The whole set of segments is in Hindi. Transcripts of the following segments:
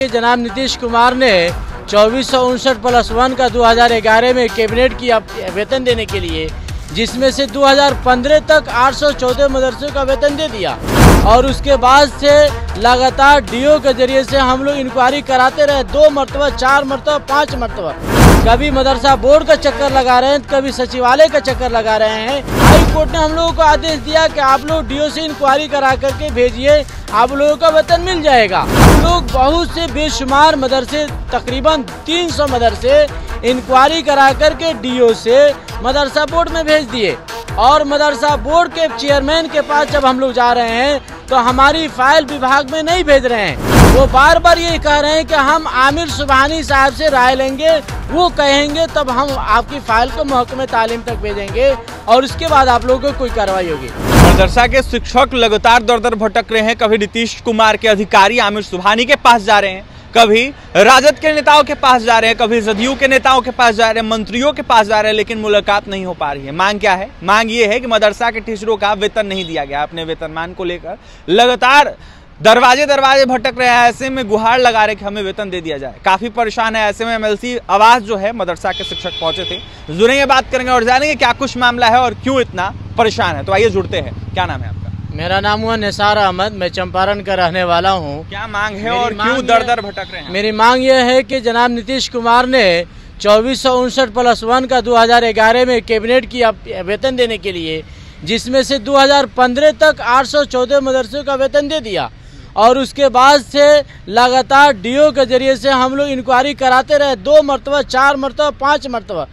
जनाब नीतीश कुमार ने 2459+1 का 2011 में कैबिनेट की वेतन देने के लिए, जिसमें से 2015 तक 814 मदरसों का वेतन दे दिया और उसके बाद से लगातार डीओ के जरिए से हम लोग इंक्वायरी कराते रहे 2 मरतबा, 4 मरतबा, 5 मरतबा। कभी मदरसा बोर्ड का चक्कर लगा रहे हैं, कभी सचिवालय का चक्कर लगा रहे हैं। हाई कोर्ट ने हम लोगों को आदेश दिया कि आप लोग डीओ से इंक्वायरी करा करके भेजिए, आप लोगों का वेतन मिल जाएगा। हम लोग बहुत से बेशुमार मदरसे, तकरीबन 300 मदरसे इंक्वायरी करा करके डीओ से मदरसा बोर्ड में भेज दिए और मदरसा बोर्ड के चेयरमैन के पास जब हम लोग जा रहे हैं तो हमारी फाइल विभाग में नहीं भेज रहे हैं। वो बार बार ये कह रहे हैं कि हम आमिर सुबहानी साहब से राय लेंगे, वो कहेंगे तब हम आपकी फाइल को महकमे तालीम तक भेजेंगे और उसके बाद आप लोगों को कोई कार्रवाई होगी। मदरसा के शिक्षक लगातार दर दर भटक रहे हैं। कभी नीतीश कुमार के अधिकारी आमिर सुबहानी के पास जा रहे हैं, कभी राजद के नेताओं के पास जा रहे हैं, कभी जदयू के नेताओं के पास जा रहे हैं, मंत्रियों के पास जा रहे हैं, लेकिन मुलाकात नहीं हो पा रही है। मांग क्या है? मांग ये है कि मदरसा के टीचरों का वेतन नहीं दिया गया। अपने वेतनमान को लेकर लगातार दरवाजे भटक रहे हैं। ऐसे में गुहार लगा रहे कि हमें वेतन दे दिया जाए। काफी परेशान है। ऐसे में एमएलसी आवाज जो है मदरसा के शिक्षक पहुंचे थे, जुड़ेंगे, बात करेंगे और जानेंगे क्या कुछ मामला है और क्यों इतना परेशान है। तो आइए जुड़ते हैं। क्या नाम है आपका? मेरा नाम हुआ निसार अहमद, मैं चंपारण का रहने वाला हूँ। क्या मांग है और क्यों दर दर भटक रहे हैं? मेरी मांग यह है कि जनाब नीतीश कुमार ने 2459+1 का 2011 में कैबिनेट की वेतन देने के लिए, जिसमें से 2015 तक 814 मदरसों का वेतन दे दिया और उसके बाद से लगातार डीओ के जरिए से हम लोग इंक्वायरी कराते रहे 2 मरतबा, 4 मरतबा, 5 मरतबा।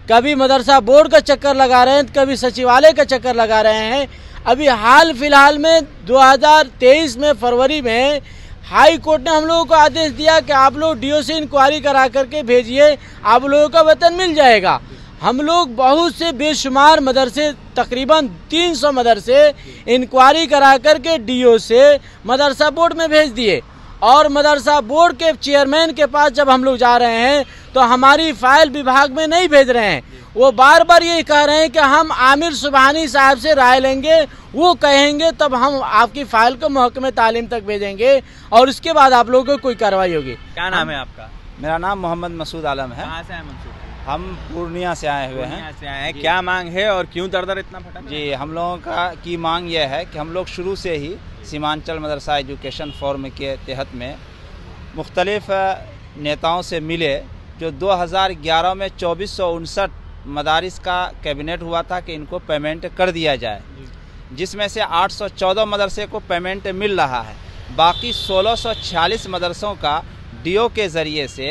कभी मदरसा बोर्ड का चक्कर लगा रहे हैं, कभी सचिवालय का चक्कर लगा रहे हैं। अभी हाल फिलहाल में 2023 में फरवरी में हाई कोर्ट ने हम लोगों को आदेश दिया कि आप लोग डीओ से इंक्वायरी करा करके भेजिए, आप लोगों का वेतन मिल जाएगा। हम लोग बहुत से बेशुमार मदरसे, तकरीबन 300 मदरसे इंक्वायरी करा करके डीओ से मदरसा बोर्ड में भेज दिए और मदरसा बोर्ड के चेयरमैन के पास जब हम लोग जा रहे हैं तो हमारी फाइल विभाग में नहीं भेज रहे हैं। वो बार बार ये कह रहे हैं कि हम आमिर सुबहानी साहब से राय लेंगे, वो कहेंगे तब हम आपकी फाइल को महकमे तालीम तक भेजेंगे और उसके बाद आप लोगों को कोई कार्रवाई होगी। क्या नाम है आपका? मेरा नाम मोहम्मद मसूद आलम है। कहाँ से आए मंसूर? हम पूर्णिया से आए हुए हैं। क्या मांग है और क्यों दर दर इतना भटक? जी, हम लोगों की मांग यह है कि हम लोग शुरू से ही सीमांचल मदरसा एजुकेशन फोरम के तहत में मुख्तलिफ नेताओं से मिले। जो 2011 में 2459 मदारिस का कैबिनेट हुआ था कि इनको पेमेंट कर दिया जाए, जिसमें से 814 मदरसे को पेमेंट मिल रहा है। बाकी 1646 मदरसों का डीओ के ज़रिए से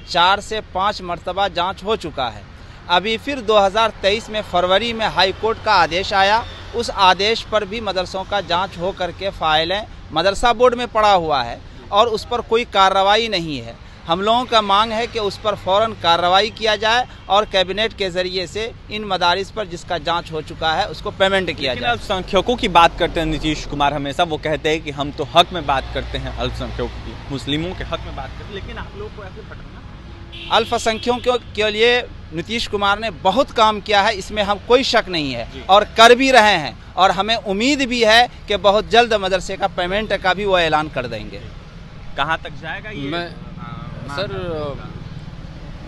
4 से 5 मरतबा जांच हो चुका है। अभी फिर 2023 में फरवरी में हाई कोर्ट का आदेश आया। उस आदेश पर भी मदरसों का जांच हो करके फाइलें मदरसा बोर्ड में पड़ा हुआ है और उस पर कोई कार्रवाई नहीं है। हम लोगों का मांग है कि उस पर फ़ौरन कार्रवाई किया जाए और कैबिनेट के ज़रिए से इन मदारिस पर जिसका जांच हो चुका है उसको पेमेंट किया जाए। अल्पसंख्यकों की बात करते हैं नीतीश कुमार, हमेशा वो कहते हैं कि हम तो हक में बात करते हैं, अल्पसंख्यकों की, मुस्लिमों के हक में बात करते हैं, लेकिन आप लोग को ऐसे भटकना। अल्पसंख्यकों के लिए नीतीश कुमार ने बहुत काम किया है, इसमें हम कोई शक नहीं है और कर भी रहे हैं और हमें उम्मीद भी है कि बहुत जल्द मदरसे का पेमेंट का भी वो ऐलान कर देंगे। कहाँ तक जाएगा ये? सर,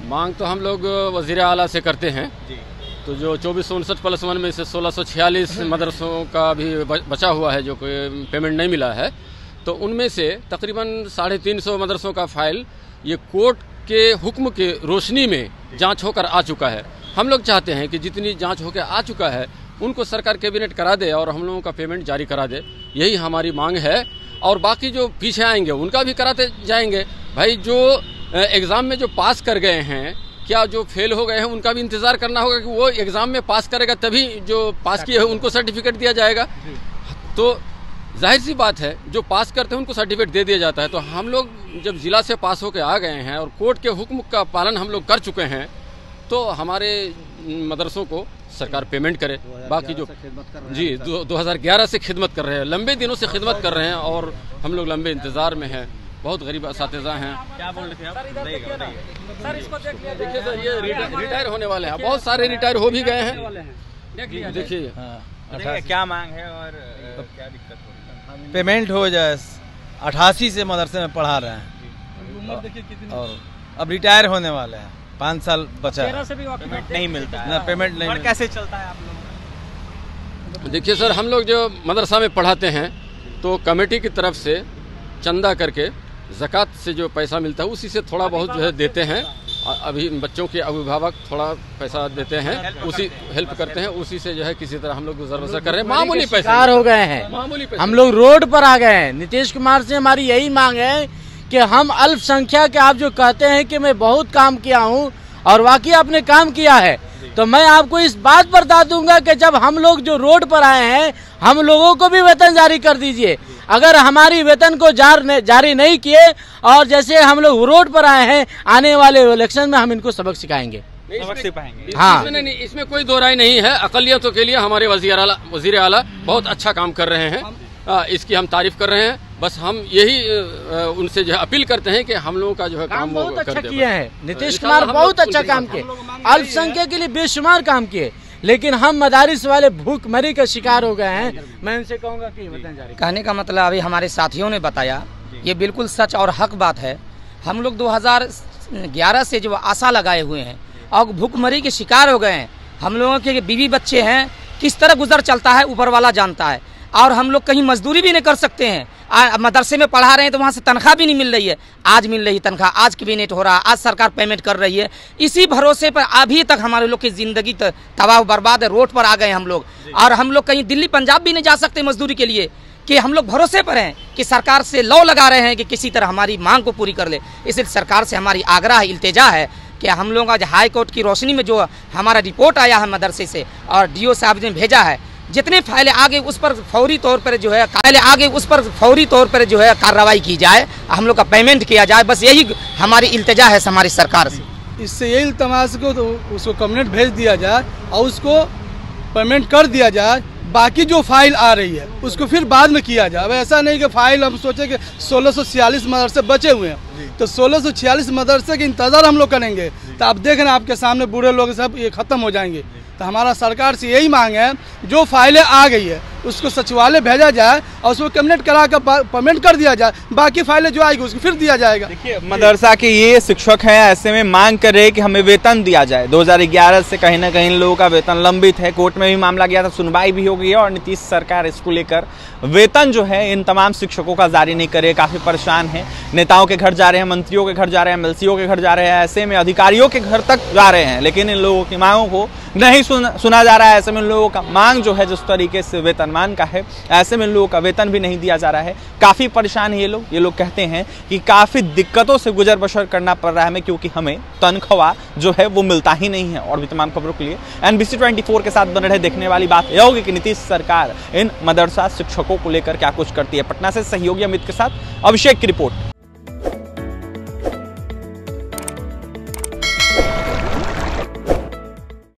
मांग तो हम लोग वज़ीर आला से करते हैं। तो जो 2459+1 में से 1646 मदरसों का भी बचा हुआ है, जो पेमेंट नहीं मिला है, तो उनमें से तकरीबन 350 मदरसों का फाइल ये कोर्ट के हुक्म के रोशनी में जांच होकर आ चुका है। हम लोग चाहते हैं कि जितनी जांच होकर आ चुका है उनको सरकार कैबिनेट करा दे और हम लोगों का पेमेंट जारी करा दे, यही हमारी मांग है। और बाकी जो पीछे आएंगे उनका भी कराते जाएंगे। भाई, जो एग्ज़ाम में जो पास कर गए हैं, क्या जो फेल हो गए हैं उनका भी इंतज़ार करना होगा कि वो एग्ज़ाम में पास करेगा तभी जो पास किए हैं उनको सर्टिफिकेट दिया जाएगा। तो जाहिर सी बात है, जो पास करते हैं उनको सर्टिफिकेट दे दिया जाता है। तो हम लोग जब ज़िला से पास होकर आ गए हैं और कोर्ट के हुक्म का पालन हम लोग कर चुके हैं, तो हमारे मदरसों को सरकार पेमेंट करे। बाकी जो 2011 से खिदमत कर रहे हैं, लंबे दिनों से खिदमत कर रहे हैं और हम लोग लंबे इंतज़ार में हैं। बहुत गरीब असातिज़ा हैं। क्या बोल रहे थे आप? सर, इसको देखिए सर, ये रिटायर होने वाले हैं, बहुत सारे रिटायर हो भी गए हैं। देखिए क्या मांग है और क्या दिक्कत हो रही है? पेमेंट हो जाए। 88 से मदरसे में पढ़ा रहे हैं। और अब रिटायर होने वाले हैं, 5 साल बचा है। पेमेंट नहीं मिलता है ना पेमेंट नहीं और मिलता। कैसे चलता है आप लोगों का? देखिए सर, हम लोग जो मदरसा में पढ़ाते हैं तो कमेटी की तरफ से चंदा करके ज़कात से जो पैसा मिलता है उसी से थोड़ा बहुत जो है देते हैं। अभी बच्चों के अभिभावक थोड़ा पैसा देते हैं, उसी हेल्प करते हैं, उसी से जो है किसी तरह हम लोग गुजर बसर कर रहे हैं। मामूली पैसे शिकार हो गए हैं, मामूली पैसे। हम लोग रोड पर आ गए हैं। नीतीश कुमार से हमारी यही मांग है कि हम अल्पसंख्यक के, आप जो कहते हैं कि मैं बहुत काम किया हूं और वाकई आपने काम किया है, तो मैं आपको इस बात पर बता दूंगा कि जब हम लोग जो रोड पर आए हैं, हम लोगों को भी वेतन जारी कर दीजिए। अगर हमारी वेतन को जारी नहीं किए और जैसे हम लोग रोड पर आए हैं, आने वाले इलेक्शन में हम इनको सबक सिखाएंगे। सबक सिखाएंगे। हाँ, नहीं, इसमें कोई दो राय नहीं है। अकलियतों के लिए हमारे वजीर आला बहुत अच्छा काम कर रहे हैं, इसकी हम तारीफ कर रहे हैं। बस हम यही उनसे जो है अपील करते हैं कि हम लोगों का जो है काम बहुत अच्छा कर किए हैं। नीतीश कुमार बहुत अच्छा काम किए, अल्पसंख्यक के लिए बेशुमार काम किए, लेकिन हम मदारिस वाले भूखमरी का शिकार हो गए हैं। मैं उनसे कहूँगा कि वेतन जारी। कहने का मतलब अभी हमारे साथियों ने बताया, ये बिल्कुल सच और हक बात है। हम लोग 2011 से जो आशा लगाए हुए हैं और भूखमरी के शिकार हो गए हैं। हम लोगों के बीवी बच्चे हैं, किस तरह गुजर चलता है ऊपर वाला जानता है। और हम लोग कहीं मजदूरी भी नहीं कर सकते हैं। मदरसे में पढ़ा रहे हैं तो वहाँ से तनख्वाह भी नहीं मिल रही है। आज मिल रही तनख्वाह, आज कैबिनेट हो रहा, आज सरकार पेमेंट कर रही है। इसी भरोसे पर अभी तक हमारे लोग की ज़िंदगी तबाह बर्बाद है। रोड पर आ गए हम लोग, और हम लोग कहीं दिल्ली पंजाब भी नहीं जा सकते मजदूरी के लिए, कि हम लोग भरोसे पर हैं कि सरकार से लौ लगा रहे हैं कि किसी तरह हमारी मांग को पूरी कर ले। इसलिए सरकार से हमारी आग्रह है, इल्तिजा है कि हम लोग आज हाई कोर्ट की रोशनी में जो हमारा रिपोर्ट आया है मदरसे से और DO साहब ने भेजा है, जितने फाइलें आगे उस पर फौरी तौर पर जो है कार्रवाई की जाए, हम लोग का पेमेंट किया जाए। बस यही हमारी इल्तिजा है हमारी सरकार से। इससे यही इल्तमास को तो उसको कैबिनेट भेज दिया जाए और उसको पेमेंट कर दिया जाए। बाकी जो फाइल आ रही है उसको फिर बाद में किया जाए। अब ऐसा नहीं कि फाइल हम सोचे कि 1646 मदरसे बचे हुए हैं, तो 1646 मदरसे के इंतजार हम लोग करेंगे तो आप देख रहे हैं आपके सामने बूढ़े लोग सब ये ख़त्म हो जाएंगे। तो हमारा सरकार से यही मांग है, जो फाइलें आ गई है उसको सचिवालय भेजा जाए और उसको कैबिनेट करा कर पेमेंट कर दिया जाए। बाकी फाइलें जो आएगी उसको फिर दिया जाएगा। देखिए, मदरसा के ये शिक्षक हैं, ऐसे में मांग कर रहे हैं कि हमें वेतन दिया जाए। 2011 से कहीं ना कहीं इन लोगों का वेतन लंबित है। कोर्ट में भी मामला गया था, सुनवाई भी हो गई है और नीतीश सरकार इसको लेकर वेतन जो है इन तमाम शिक्षकों का जारी नहीं करे। काफ़ी परेशान है। नेताओं के घर जा रहे हैं, मंत्रियों के घर जा रहे हैं, MLC के घर जा रहे हैं, ऐसे में अधिकारियों के घर तक जा रहे हैं, लेकिन इन लोगों की मांगों को नहीं सुना जा रहा है। ऐसे में इन लोगों का मांग जो है जिस तरीके से वेतनमान का है, ऐसे में इन लोगों का वेतन भी नहीं दिया जा रहा है। काफ़ी परेशान है ये लोग कहते हैं कि काफ़ी दिक्कतों से गुजर बसर करना पड़ रहा है हमें, क्योंकि हमें तनख्वाह जो है वो मिलता ही नहीं है। और भी तमाम खबरों के लिए NBC 24 के साथ बने रहे। देखने वाली बात यह होगी कि नीतीश सरकार इन मदरसा शिक्षकों को लेकर क्या कुछ करती है। पटना से सहयोगी अमित के साथ अभिषेक की रिपोर्ट।